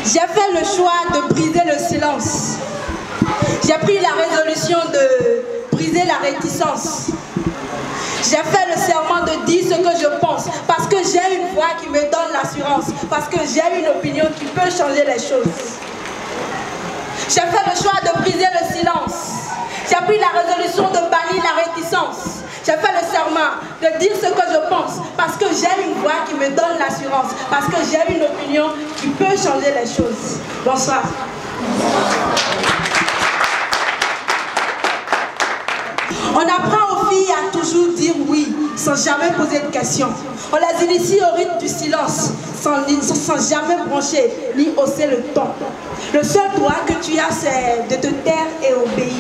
J'ai fait le choix de briser le silence. J'ai pris la résolution de briser la réticence. J'ai fait le serment de dire ce que je pense parce que j'ai une voix qui me donne l'assurance, parce que j'ai une opinion qui peut changer les choses. J'ai fait le choix de briser le silence. J'ai pris la résolution de bannir la réticence. J'ai fait le serment de dire ce que je pense parce que j'ai une voix qui me donne l'assurance, parce que j'ai une opinion qui peut changer les choses. Bonsoir. On apprend aux filles à toujours dire oui, sans jamais poser de questions. On les initie au rythme du silence, sans jamais broncher, ni hausser le ton. Le seul droit que tu as, c'est de te taire et obéir.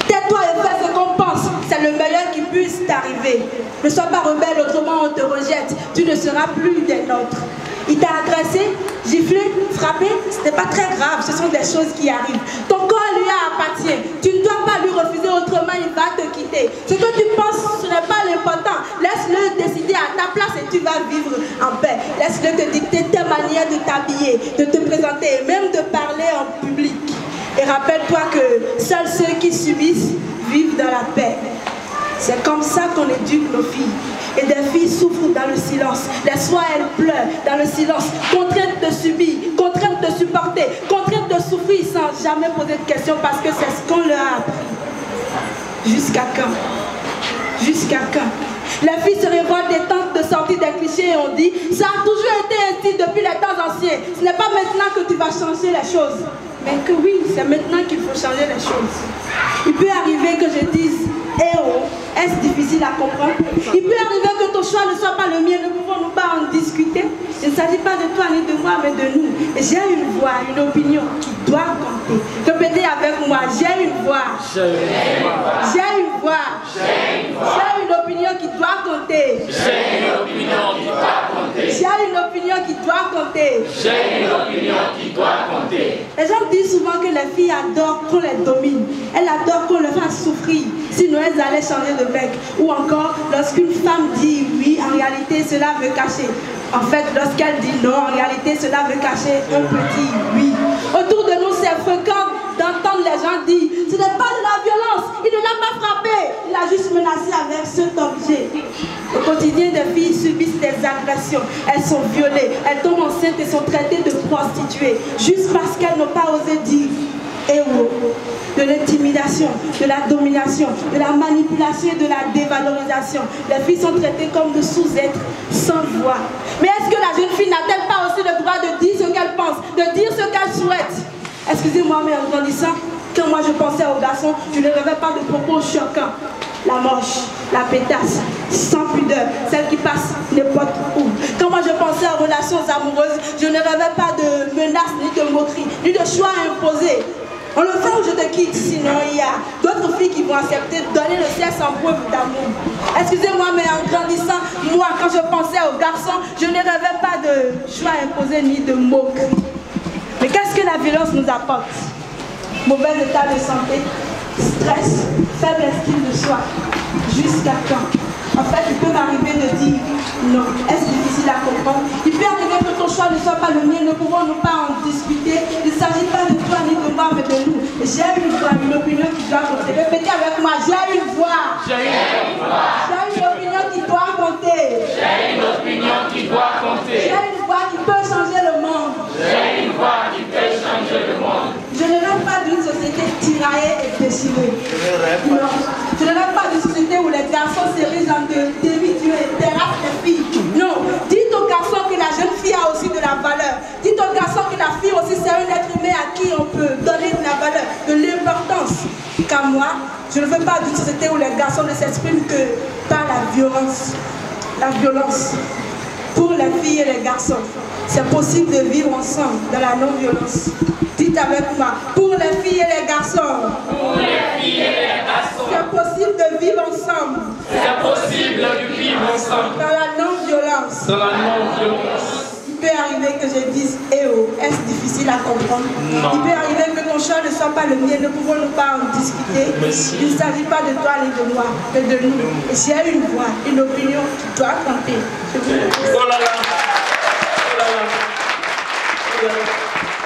Tais-toi et fais ce qu'on pense, c'est le meilleur qui puisse t'arriver. Ne sois pas rebelle, autrement on te rejette, tu ne seras plus des nôtres. Il t'a agressé, giflé, frappé, ce n'est pas très grave, ce sont des choses qui arrivent. Ton corps lui appartient, tu ne dois pas lui refuser, autrement il va te quitter. Ce que tu penses, ce n'est pas l'important, laisse-le décider à ta place et tu vas vivre en paix. Laisse-le te dicter tes manières de t'habiller, de te présenter et même de parler en public. Et rappelle-toi que seuls ceux qui subissent vivent dans la paix. C'est comme ça qu'on éduque nos filles. Et des filles souffrent dans le silence. Les soirs, elles pleurent dans le silence, contraintes de subir, contraintes de supporter, contraintes de souffrir sans jamais poser de questions parce que c'est ce qu'on leur a appris. Jusqu'à quand? Jusqu'à quand? Les filles se révoltent des temps de sortie des clichés et on dit ça a toujours été ainsi depuis les temps anciens. Ce n'est pas maintenant que tu vas changer les choses. Mais que oui, c'est maintenant qu'il faut changer les choses. Il peut arriver que je dise eh oh, est-ce difficile à comprendre? Il peut arriver que ton choix ne soit pas le mien, ne pouvons-nous pas en discuter? Il ne s'agit pas de toi ni de moi, mais de nous. J'ai une voix, une opinion qui doit compter. Répétez avec moi, j'ai une voix. J'ai une voix. J'ai une opinion qui doit compter. J'ai une opinion qui doit compter. J'ai une opinion qui doit compter. J'ai une opinion qui doit compter. Les gens disent souvent que les filles adorent qu'on les domine. Elles adorent qu'on les fasse souffrir. Sinon elles allaient changer de mec. Ou encore, lorsqu'une femme dit oui, en réalité cela veut cacher. En fait, lorsqu'elle dit non, en réalité cela veut cacher un petit oui. Autour de nous, c'est fréquent d'entendre les gens dire ce n'est pas de la violence, il ne l'a pas frappé, il a juste menacé avec cet objet. Au quotidien, des filles subissent des agressions, elles sont violées, elles tombent enceintes et sont traitées de prostituées, juste parce qu'elles n'ont pas osé dire héros. De l'intimidation, de la domination, de la manipulation et de la dévalorisation. Les filles sont traitées comme de sous-êtres sans voix. Mais est-ce que la jeune fille n'a-t-elle pas aussi le droit de dire ce qu'elle pense, de dire ce qu'elle souhaite? Excusez-moi, mais en grandissant, quand moi je pensais aux garçons, je ne rêvais pas de propos choquants. La moche, la pétasse, sans pudeur, celle qui passe n'importe où. Quand moi je pensais aux relations amoureuses, je ne rêvais pas de menaces, ni de moqueries, ni de choix imposés. On le fait ou je te quitte, sinon il y a d'autres filles qui vont accepter de donner le ciel sans preuve d'amour. Excusez-moi, mais en grandissant, moi, quand je pensais aux garçons, je ne rêvais pas de choix imposés ni de moqueries. Mais qu'est-ce que la violence nous apporte? Mauvais état de santé, stress, faible estime de soi. Jusqu'à quand? En fait, il peut m'arriver de dire non. Est-ce difficile à comprendre? Il peut arriver que ton choix ne soit pas le mien, ne pouvons-nous pas en discuter? Il ne s'agit pas de toi ni de moi, mais de nous. J'ai une voix, une opinion qui doit compter. Répétez avec moi, j'ai une voix. J'ai une voix. J'ai une opinion qui doit compter. J'ai une opinion qui doit compter. J'ai une voix qui peut changer le monde. J'ai une voix qui peut changer le monde. Je ne rêve pas d'une société tiraillée et déchirée. Non. Je ne rêve pas d'une société où les garçons s'érigent en demi-dieux et terrassent les filles. Non. Dites aux garçons que la jeune fille a aussi de la valeur. Dites aux garçons que la fille aussi c'est un être humain à qui on peut donner de la valeur, de l'importance. Car moi, je ne veux pas d'une société où les garçons ne s'expriment que par la violence. La violence. Pour les filles et les garçons, c'est possible de vivre ensemble dans la non-violence. Dites avec moi, pour les filles et les garçons. Pour les filles et les garçons. C'est possible de vivre ensemble. C'est possible de vivre ensemble. Dans la non-violence. Dans la non-violence. Il peut arriver que je dise eh oh, est-ce difficile à comprendre? Non. Il peut arriver que ton choix ne soit pas le mien, ne pouvons-nous pas en discuter? Merci. Il ne s'agit pas de toi ni de moi, mais de nous. Et j'ai une voix, une opinion qui doit compter. Je vous remercie. Oh là là. Oh là là. Oh là là.